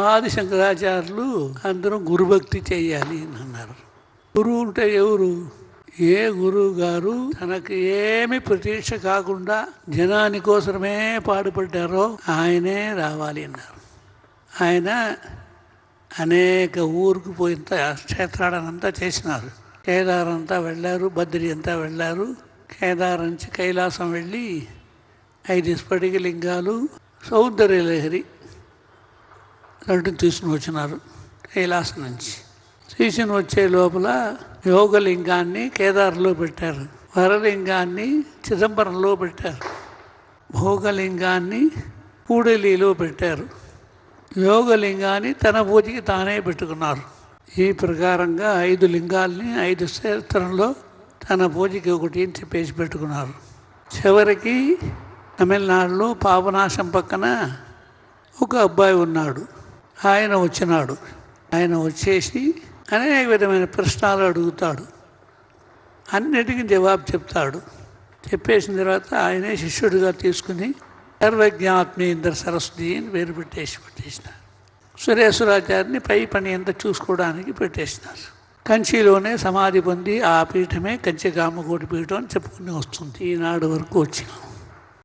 ఆది శంకరాచార్యులు అందరం గురుభక్తి చేయాలి అని అన్నారు. గురువు అంటే ఎవరు? ఏ గురువు గారు తనకు ఏమి ప్రతీక్ష కాకుండా జనాని కోసమే పాడుపడ్డారో ఆయనే రావాలి అన్నారు. ఆయన అనేక ఊరికి పోయినంత క్షేత్రాలనంతా చేసినారు. కేదార్ అంతా వెళ్ళారు, బద్రి అంతా వెళ్ళారు. కేదార్ నుంచి కైలాసం వెళ్ళి 5 స్ఫటికలింగాలు, సౌందర్యలహరి 2 తీసుకుని వచ్చినారు కైలాసం నుంచి. తీసుకుని వచ్చే లోపల యోగలింగాన్ని కేదార్లో పెట్టారు, వరలింగాన్ని చిదంబరంలో పెట్టారు, భోగలింగాన్ని కూడలిలో పెట్టారు, యోగలింగాన్ని తన పూజకి తానే పెట్టుకున్నారు. ఈ ప్రకారంగా 5 లింగాల్ని 5 క్షేత్రంలో తన పూజకి ఒకటి అని చెప్పేసి పెట్టుకున్నారు. చివరికి తమిళనాడులో పాపనాశం పక్కన ఒక అబ్బాయి ఉన్నాడు. ఆయన వచ్చినాడు. ఆయన వచ్చేసి అనేక విధమైన ప్రశ్నలు అడుగుతాడు, అన్నిటికీ జవాబు చెప్తాడు. చెప్పేసిన తర్వాత ఆయనే శిష్యుడిగా తీసుకుని సర్వజ్ఞాత్మేంద్ర సరస్వతి అని పేరు పెట్టేసినారు. సురేశ్వరాచార్యని పై పని ఎంత చూసుకోవడానికి పెట్టేసినారు. కంచిలోనే సమాధి పొంది ఆ పీఠమే కంచికామకోటి పీఠం అని చెప్పుకుని వస్తుంది. ఈనాడు వరకు వచ్చినాం.